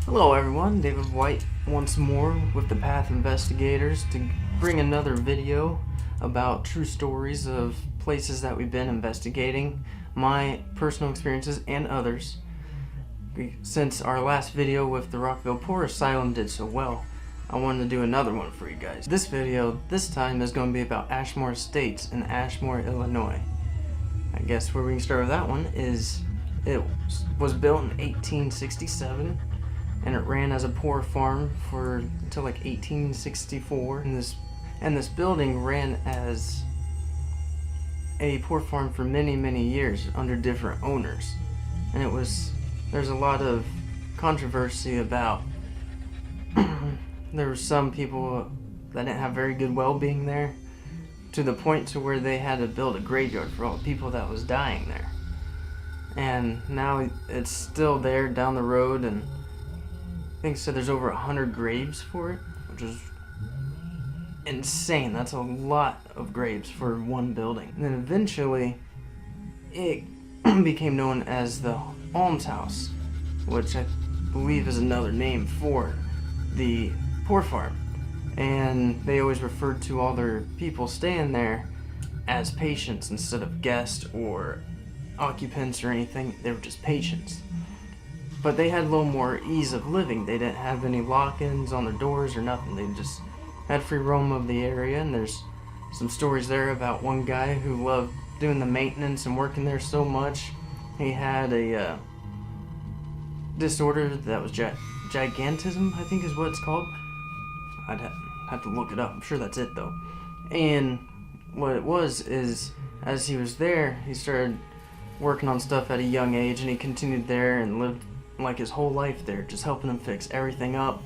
Hello everyone, David White once more with the P.A.T.H Investigators to bring another video about true stories of places that we've been investigating, my personal experiences and others. Since our last video with the Rockville Poor Asylum did so well, I wanted to do another one for you guys. This video, this time, is going to be about Ashmore Estates in Ashmore, Illinois. I guess where we can start with that one is it was built in 1867. And it ran as a poor farm until like 1864. And this building ran as a poor farm for many years under different owners. And there's a lot of controversy about there were some people that didn't have very good well-being there, to the point to where they had to build a graveyard for all the people that was dying there. And now it's still there down the road, and I think said there's over 100 graves for it, which is insane. That's a lot of graves for one building. And then eventually it became known as the Almshouse, which I believe is another name for the poor farm. And they always referred to all their people staying there as patients instead of guests or occupants or anything. They were just patients. But they had a little more ease of living. They didn't have any lock-ins on their doors or nothing. They just had free roam of the area. And there's some stories there about one guy who loved doing the maintenance and working there so much. He had a disorder that was gigantism, I think is what it's called. I'd have to look it up. I'm sure that's it though. And what it was is, as he was there, he started working on stuff at a young age, and he continued there and lived like his whole life there, just helping them fix everything up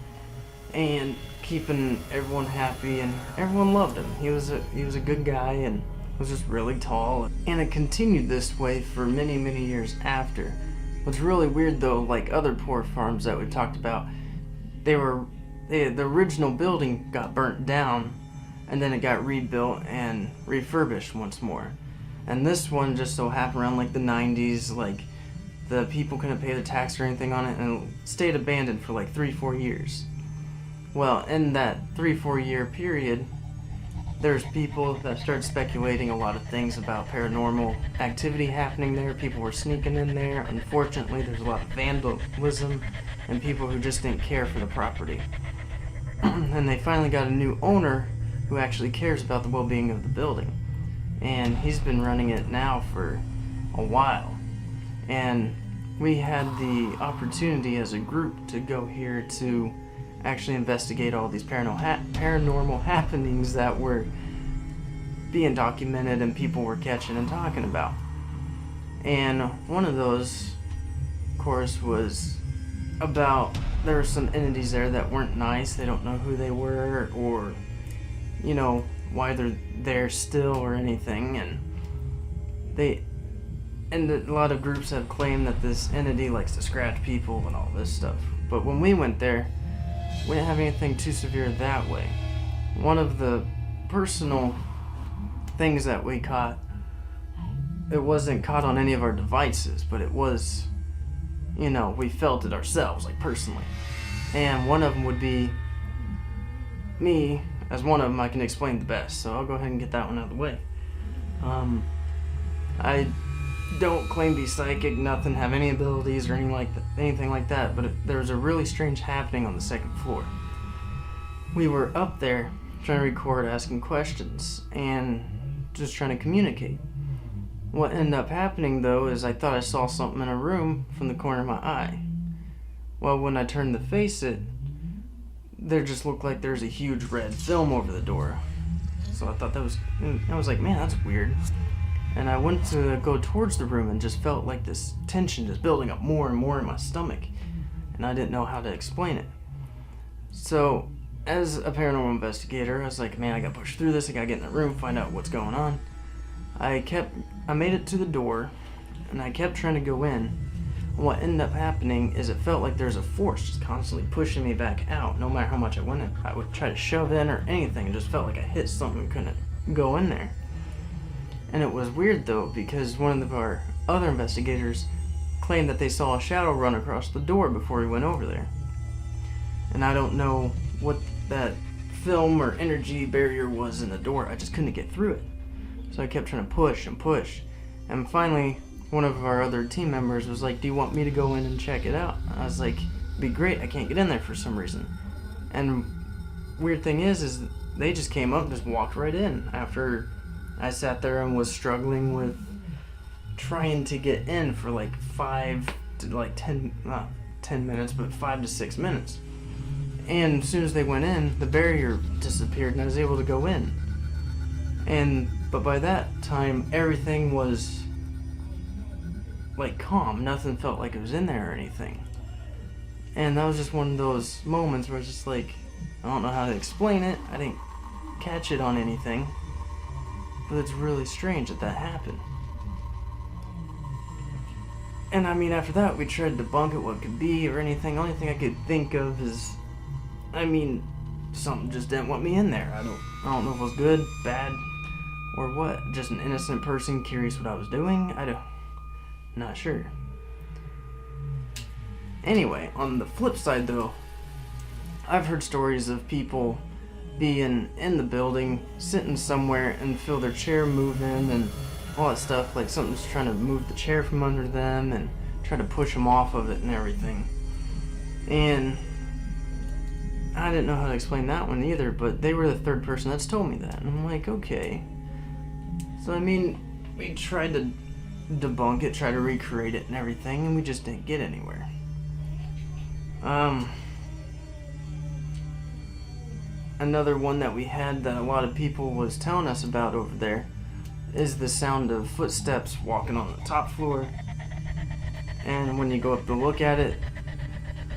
and keeping everyone happy, and everyone loved him. He was a good guy and was just really tall, and it continued this way for many years after. What's really weird though, like other poor farms that we talked about, the original building got burnt down and then it got rebuilt and refurbished once more. And this one just so happened around like the 90s, like the people couldn't pay the tax or anything on it, and it stayed abandoned for like 3-4 years. Well, in that 3-4 year period, there's people that started speculating a lot of things about paranormal activity happening there. People were sneaking in there. Unfortunately, there's a lot of vandalism and people who just didn't care for the property. And they finally got a new owner who actually cares about the well-being of the building. And he's been running it now for a while. And we had the opportunity as a group to go here to actually investigate all these paranormal happenings that were being documented and people were catching and talking about. And one of those, of course, was about there were some entities there that weren't nice. They don't know who they were, or you know, why they're there still or anything. And a lot of groups have claimed that this entity likes to scratch people and all this stuff. But when we went there, we didn't have anything too severe that way. One of the personal things that we caught, it wasn't caught on any of our devices, but it was, you know, we felt it ourselves, like personally. And one of them would be me. As one of them, I can explain the best, so I'll go ahead and get that one out of the way. I don't claim to be psychic, nothing, have any abilities or anything like that, but there was a really strange happening on the second floor. We were up there trying to record, asking questions, and just trying to communicate. What ended up happening though is I thought I saw something in a room from the corner of my eye. Well, when I turned to face it, there just looked like there's a huge red film over the door. So I thought I was like, man, that's weird. And I went to go towards the room and just felt like this tension just building up more and more in my stomach. And I didn't know how to explain it. So, as a paranormal investigator, I was like, man, I gotta push through this, I gotta get in the room, find out what's going on. I made it to the door, and I kept trying to go in. What ended up happening is it felt like there's a force just constantly pushing me back out. No matter how much I went in, I would try to shove in or anything, it just felt like I hit something and couldn't go in there. And it was weird though, because one of our other investigators claimed that they saw a shadow run across the door before he went over there. and I don't know what that film or energy barrier was in the door. I just couldn't get through it. So I kept trying to push and push. And finally, one of our other team members was like, do you want me to go in and check it out? I was like, it'd be great. I can't get in there for some reason. And weird thing is they just came up and just walked right in after I sat there and was struggling with trying to get in for like 5 to like 10, not 10 minutes, but 5 to 6 minutes. And as soon as they went in, the barrier disappeared and I was able to go in. But by that time, everything was like calm. Nothing felt like it was in there or anything. And that was just one of those moments where it's just like, I don't know how to explain it. I didn't catch it on anything. But it's really strange that happened. And I mean, after that, we tried to debunk it, what it could be or anything. The only thing I could think of is, something just didn't want me in there. I don't know if it was good, bad, or what. Just an innocent person curious what I was doing. Not sure. Anyway, on the flip side though, I've heard stories of people being in the building, sitting somewhere and feel their chair moving and all that stuff, like something's trying to move the chair from under them and try to push them off of it and everything. And I didn't know how to explain that one either, but they were the third person that's told me that. And I'm like, okay. So we tried to debunk it, try to recreate it and everything, and we just didn't get anywhere. Another one that we had that a lot of people was telling us about over there is the sound of footsteps walking on the top floor. And when you go up to look at it,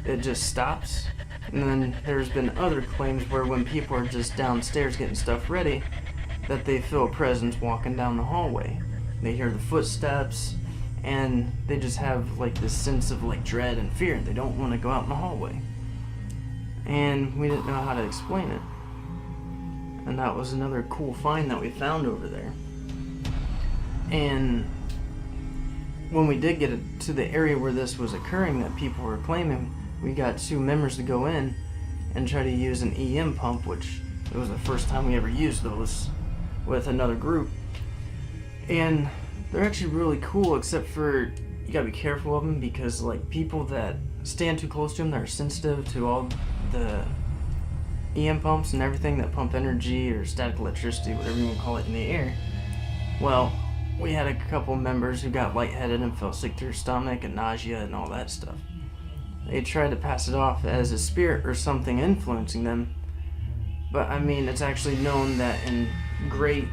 it just stops. And then there's been other claims where when people are just downstairs getting stuff ready, that they feel a presence walking down the hallway. They hear the footsteps, and they just have like this sense of like dread and fear. They don't want to go out in the hallway. And we didn't know how to explain it. And that was another cool find that we found over there. And when we did get to the area where this was occurring that people were claiming, we got 2 members to go in and try to use an EM pump, which it was the first time we ever used those with another group. And they're actually really cool, except for you gotta be careful of them because like people that stand too close to them that are sensitive to all the EM pumps and everything that pump energy or static electricity, whatever you want to call it, in the air. Well, we had a couple members who got lightheaded and felt sick to their stomach and nausea and all that stuff. They tried to pass it off as a spirit or something influencing them, but it's actually known that in great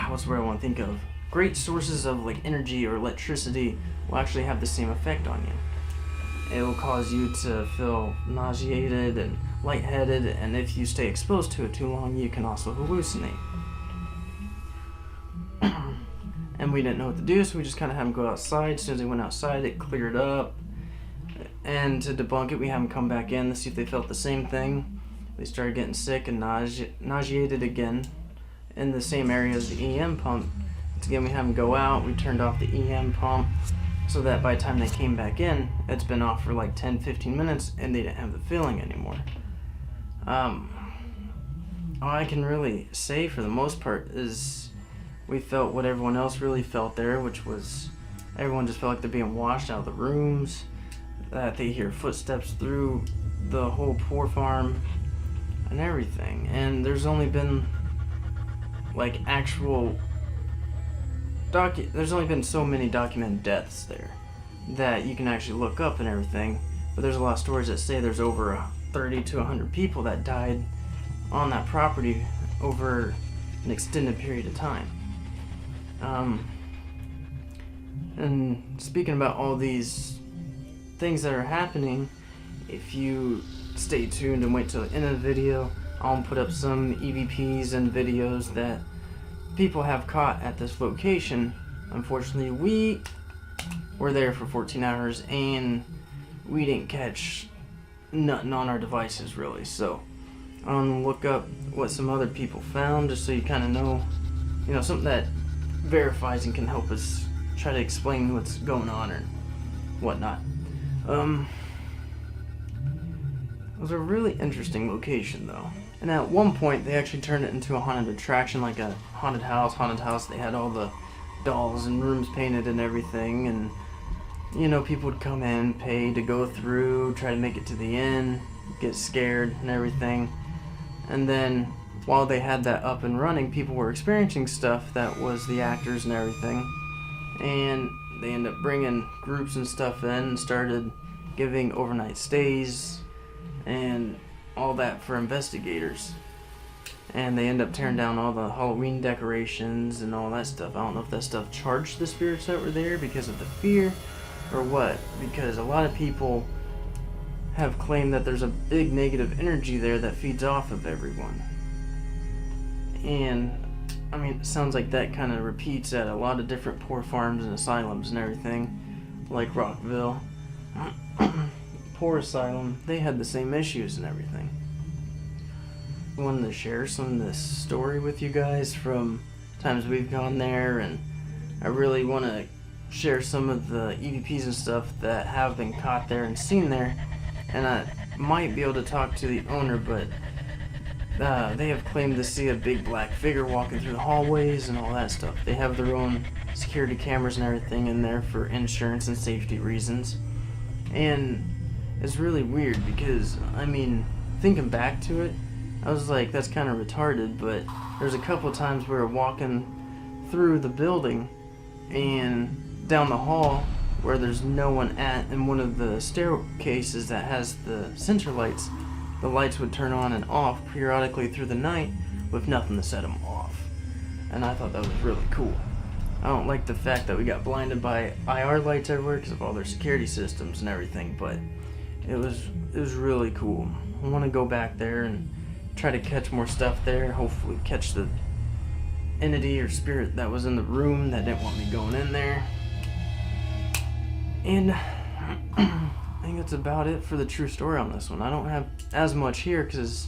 what's the word I want to think of? Great sources of like energy or electricity will actually have the same effect on you. It will cause you to feel nauseated and lightheaded, and if you stay exposed to it too long, you can also hallucinate. And we didn't know what to do, so we just kind of had them go outside. As soon as they went outside, it cleared up. And to debunk it, we had them come back in to see if they felt the same thing. They started getting sick and nauseated again in the same area as the EM pump. So again, we had them go out. We turned off the EM pump so that by the time they came back in, it's been off for like 10-15 minutes and they didn't have the feeling anymore. All I can really say for the most part is we felt what everyone else really felt there, which was everyone just felt like they're being washed out of the rooms, that they hear footsteps through the whole poor farm and everything. And there's only been like there's only been so many documented deaths there that you can actually look up and everything, but there's a lot of stories that say there's over 30 to 100 people that died on that property over an extended period of time. And speaking about all these things that are happening, if you stay tuned and wait till the end of the video, I'll put up some EVPs and videos that people have caught at this location. Unfortunately, we were there for 14 hours and we didn't catch nothing on our devices really. So I'll look up what some other people found just so you kind of know, something that verifies and can help us try to explain what's going on or whatnot. It was a really interesting location though. And at one point they actually turned it into a haunted attraction, like a haunted house. They had all the dolls and rooms painted and everything, and you know, people would come in, pay to go through, try to make it to the end, get scared and everything. And then while they had that up and running, people were experiencing stuff that was the actors and everything. And they ended up bringing groups and stuff in and started giving overnight stays and all that for investigators. And they end up tearing down all the Halloween decorations and all that stuff. I don't know if that stuff charged the spirits that were there because of the fear or what, because a lot of people have claimed that there's a big negative energy there that feeds off of everyone. And I mean, it sounds like that kind of repeats at a lot of different poor farms and asylums and everything, like Rockville. Poor asylum, they had the same issues and everything. I wanted to share some of this story with you guys from times we've gone there, and I really want to share some of the EVPs and stuff that have been caught there and seen there. And I might be able to talk to the owner, but they have claimed to see a big black figure walking through the hallways and all that stuff. They have their own security cameras and everything in there for insurance and safety reasons. And it's really weird because, I mean, thinking back to it, I was like, that's kind of retarded, but there's a couple times we were walking through the building and down the hall where there's no one at, and one of the staircases that has the center lights, the lights would turn on and off periodically through the night with nothing to set them off. And I thought that was really cool. I don't like the fact that we got blinded by IR lights everywhere because of all their security systems and everything, but it was really cool. I want to go back there and try to catch more stuff there, hopefully catch the entity or spirit that was in the room that didn't want me going in there. And I think that's about it for the true story on this one. I don't have as much here because,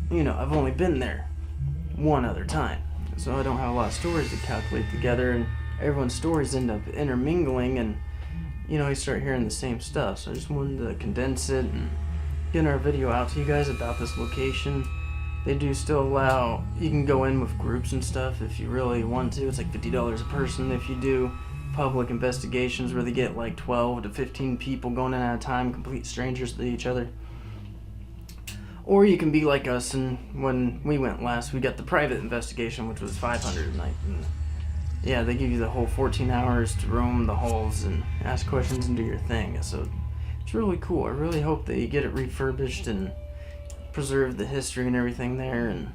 you know, I've only been there one other time. So I don't have a lot of stories to calculate together, and everyone's stories end up intermingling, and, you know, you start hearing the same stuff. So I just wanted to condense it and get our video out to you guys about this location. They do still allow, you can go in with groups and stuff if you really want to. It's like $50 a person if you do public investigations where they get like 12 to 15 people going in at a time, complete strangers to each other. Or you can be like us, and when we went last, we got the private investigation, which was $500 a night. And yeah, they give you the whole 14 hours to roam the halls and ask questions and do your thing. So it's really cool. I really hope that you get it refurbished and preserve the history and everything there, and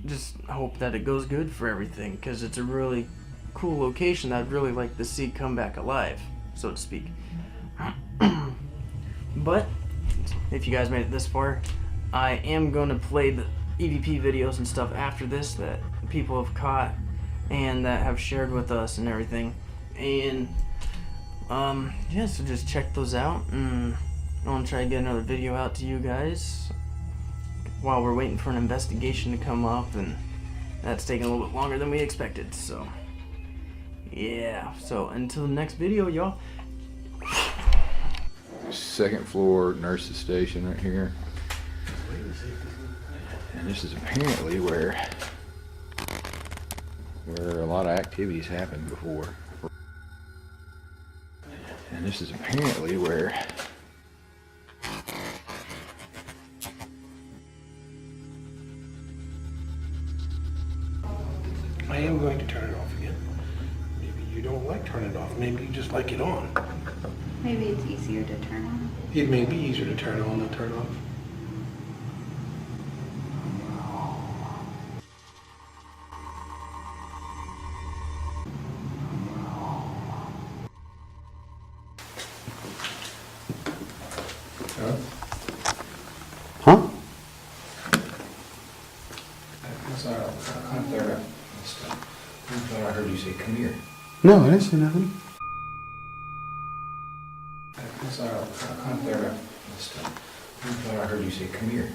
just hope that it goes good for everything, because it's a really cool location that I'd really like to see come back alive, so to speak. But if you guys made it this far, I am going to play the EVP videos and stuff after this that people have caught and that have shared with us and everything. And yeah, so just check those out, and I want to try to get another video out to you guys while we're waiting for an investigation to come up, and that's taking a little bit longer than we expected. So yeah, so until the next video, y'all. Second floor nurse's station right here, and this is apparently where a lot of activities happened before. And this is apparently where I am going to turn it off again. Maybe you don't like turning it off. Maybe you just like it on. Maybe it's easier to turn on. It may be easier to turn on than turn off. Huh? I'm sorry, I thought I heard you say come here. No, I didn't say nothing. I'm sorry, I thought I heard you say come here.